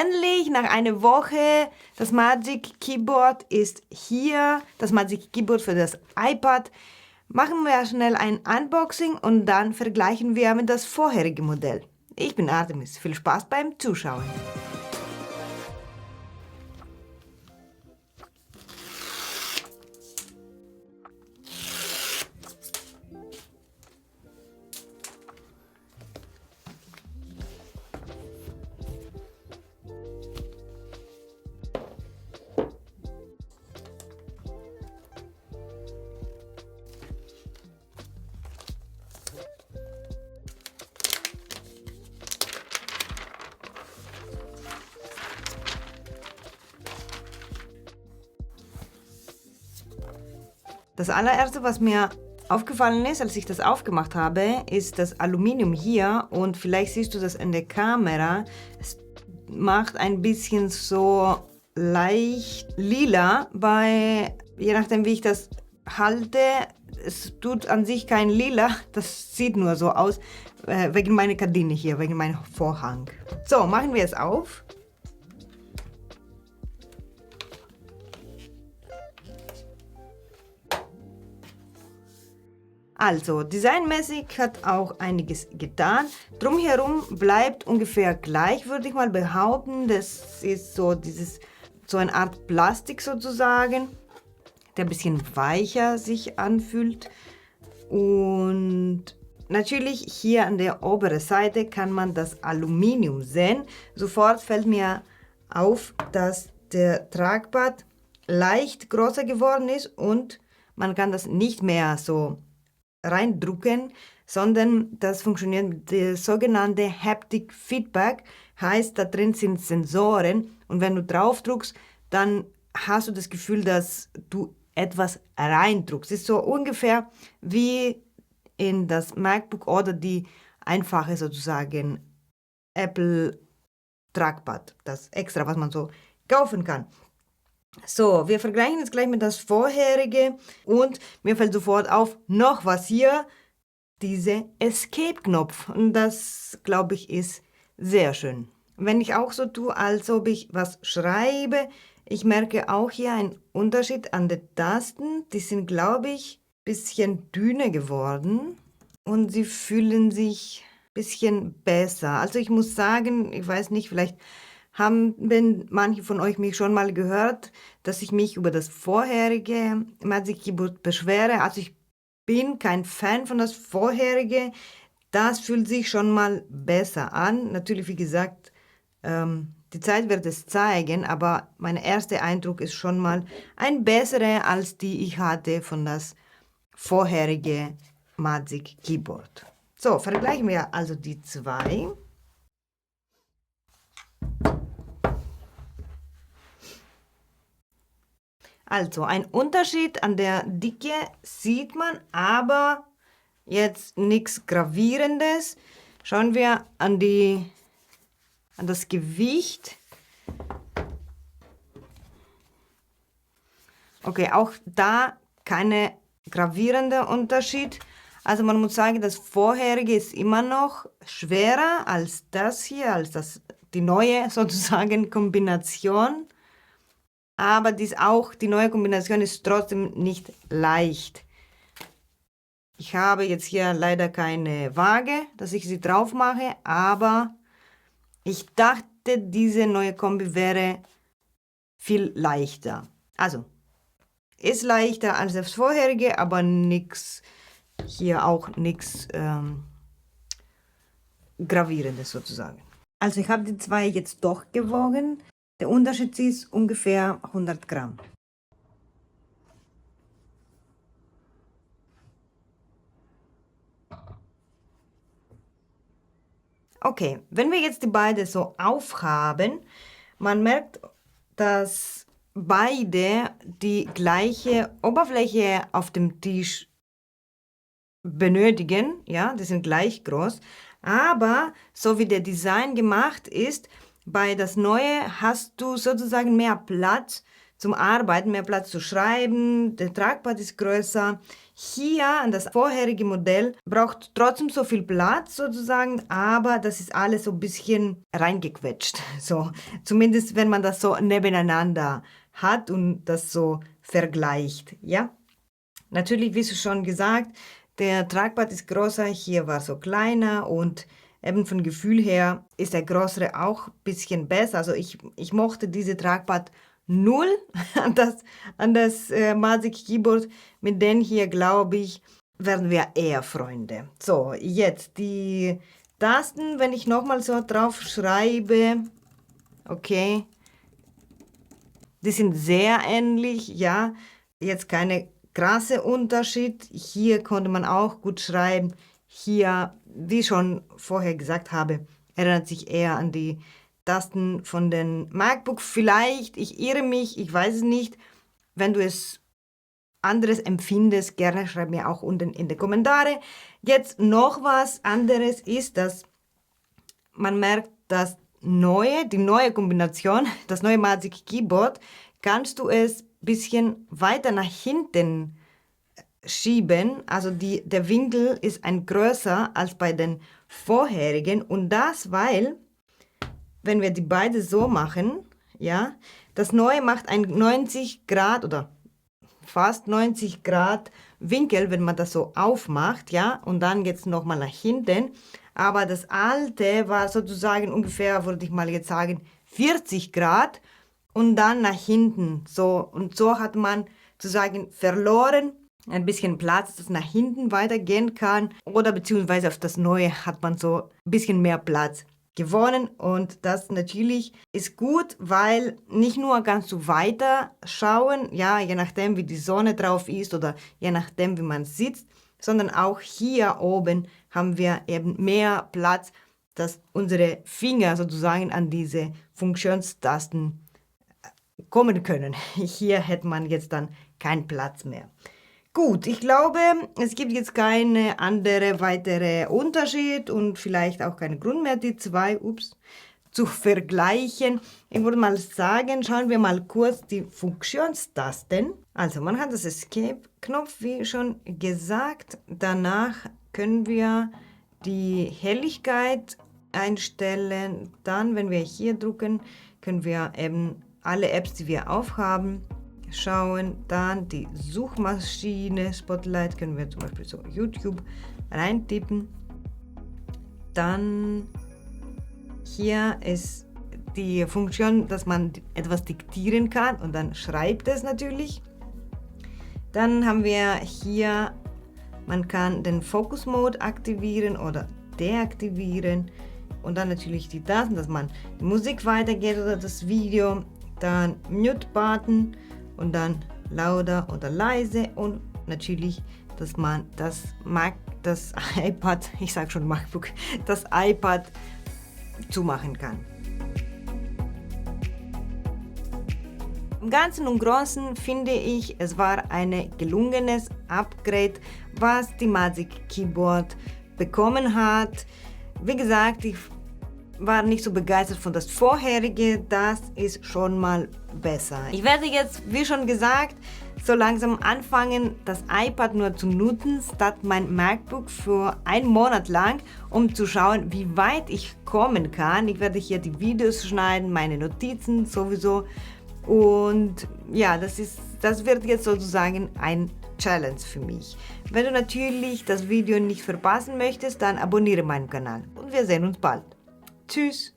endlich nach einer Woche, das Magic Keyboard ist hier, das Magic Keyboard für das iPad. Machen wir schnell ein Unboxing und dann vergleichen wir mit das vorherige Modell. Ich bin Artemis, viel Spaß beim Zuschauen. Das allererste, was mir aufgefallen ist, als ich das aufgemacht habe, ist das Aluminium hier und vielleicht siehst du das in der Kamera. Es macht ein bisschen so leicht lila, je nachdem wie ich das halte, es tut an sich kein lila, das sieht nur so aus, wegen meiner Gardine hier, wegen meinem Vorhang. So, machen wir es auf. Also, designmäßig hat auch einiges getan. Drumherum bleibt ungefähr gleich, würde ich mal behaupten. Das ist so eine Art Plastik sozusagen, der ein bisschen weicher sich anfühlt. Und natürlich hier an der oberen Seite kann man das Aluminium sehen. Sofort fällt mir auf, dass der Tragbad leicht größer geworden ist und man kann das nicht mehr so reindrücken, sondern das funktioniert mit der sogenannte Haptic Feedback, heißt, da drin sind Sensoren und wenn du drauf drückst, dann hast du das Gefühl, dass du etwas reindrückst. Es ist so ungefähr wie in das MacBook oder die einfache sozusagen Apple Trackpad, das extra, was man so kaufen kann. So, wir vergleichen jetzt gleich mit das vorherige und mir fällt sofort auf, noch was hier, diese Escape-Knopf. Und das, glaube ich, ist sehr schön. Wenn ich auch so tue, als ob ich was schreibe, ich merke auch hier einen Unterschied an den Tasten. Die sind, glaube ich, ein bisschen dünner geworden und sie fühlen sich ein bisschen besser. Also ich muss sagen, ich weiß nicht, vielleicht haben manche von euch mich schon mal gehört, dass ich mich über das vorherige Magic Keyboard beschwere. Also ich bin kein Fan von das vorherige. Das fühlt sich schon mal besser an. Natürlich, wie gesagt, die Zeit wird es zeigen, aber mein erster Eindruck ist schon mal ein besserer als die ich hatte von das vorherige Magic Keyboard. So, vergleichen wir also die zwei. Also, ein Unterschied an der Dicke sieht man, aber jetzt nichts Gravierendes. Schauen wir an das Gewicht. Okay, auch da keine gravierende Unterschied. Also man muss sagen, das vorherige ist immer noch schwerer als das hier, die neue sozusagen Kombination. Aber die neue Kombination ist trotzdem nicht leicht. Ich habe jetzt hier leider keine Waage, dass ich sie drauf mache, aber ich dachte, diese neue Kombi wäre viel leichter. Also, ist leichter als das vorherige, aber hier auch nichts Gravierendes sozusagen. Also ich habe die zwei jetzt doch gewogen. Der Unterschied ist ungefähr 100 Gramm. Okay, wenn wir jetzt die beiden so aufhaben, man merkt, dass beide die gleiche Oberfläche auf dem Tisch benötigen. Ja, die sind gleich groß. Aber so wie der Design gemacht ist, bei das Neue hast du sozusagen mehr Platz zum Arbeiten, mehr Platz zu schreiben, der Tragball ist größer. Hier, an das vorherige Modell, braucht trotzdem so viel Platz sozusagen, aber das ist alles so ein bisschen reingequetscht. So, zumindest wenn man das so nebeneinander hat und das so vergleicht, ja. Natürlich, wie schon gesagt, der Tragball ist größer, hier war so kleiner und eben von Gefühl her ist der größere auch ein bisschen besser. Also ich mochte diese Tragball null an das Magic Keyboard. Mit denen hier, glaube ich, werden wir eher Freunde. So, jetzt die Tasten, wenn ich nochmal so drauf schreibe, okay, die sind sehr ähnlich, ja, jetzt keine krasse Unterschied. Hier konnte man auch gut schreiben. Hier, wie ich schon vorher gesagt habe, erinnert sich eher an die Tasten von den MacBook. Vielleicht, ich irre mich, ich weiß es nicht. Wenn du es anderes empfindest, gerne schreib mir auch unten in die Kommentare. Jetzt noch was anderes ist, dass man merkt, dass die neue Kombination, das neue Magic Keyboard, kannst du es ein bisschen weiter nach hinten schieben. Also der Winkel ist ein größer als bei den vorherigen. Und das, weil, wenn wir die beide so machen, ja, das neue macht ein 90 Grad oder fast 90 Grad Winkel, wenn man das so aufmacht, ja, und dann geht es nochmal nach hinten. Aber das alte war sozusagen ungefähr, würde ich mal jetzt sagen, 40 Grad und dann nach hinten. So, und so hat man sozusagen verloren ein bisschen Platz, dass nach hinten weitergehen kann. Oder beziehungsweise auf das Neue hat man so ein bisschen mehr Platz gewonnen. Und das natürlich ist gut, weil nicht nur kannst du weiter schauen, ja, je nachdem wie die Sonne drauf ist oder je nachdem wie man sitzt, sondern auch hier oben haben wir eben mehr Platz, dass unsere Finger sozusagen an diese Funktionstasten kommen können. Hier hätte man jetzt dann keinen Platz mehr. Gut, ich glaube, es gibt jetzt keine andere weitere Unterschied und vielleicht auch keinen Grund mehr, die zwei zu vergleichen. Ich würde mal sagen, schauen wir mal kurz die Funktionstasten. Also man hat das Escape-Knopf, wie schon gesagt. Danach können wir die Helligkeit einstellen. Dann, wenn wir hier drücken, können wir eben alle Apps, die wir aufhaben, schauen. Dann die Suchmaschine, Spotlight, können wir zum Beispiel so YouTube reintippen. Dann hier ist die Funktion, dass man etwas diktieren kann und dann schreibt es natürlich. Dann haben wir hier, man kann den Focus Mode aktivieren oder deaktivieren und dann natürlich die Tasten, dass man die Musik weitergeht oder das Video. Dann Mute-Button und dann lauter oder leise und natürlich, dass man das iPad, ich sage schon MacBook, das iPad zumachen kann. Im Ganzen und Großen finde ich, es war ein gelungenes Upgrade, was die Magic Keyboard bekommen hat. Wie gesagt, ich war nicht so begeistert von das vorherige, das ist schon mal besser. Ich werde jetzt, wie schon gesagt, so langsam anfangen, das iPad nur zu nutzen, statt mein MacBook für einen Monat lang, um zu schauen, wie weit ich kommen kann. Ich werde hier die Videos schneiden, meine Notizen sowieso. Und ja, das wird jetzt sozusagen ein Challenge für mich. Wenn du natürlich das Video nicht verpassen möchtest, dann abonniere meinen Kanal und wir sehen uns bald. Tschüss!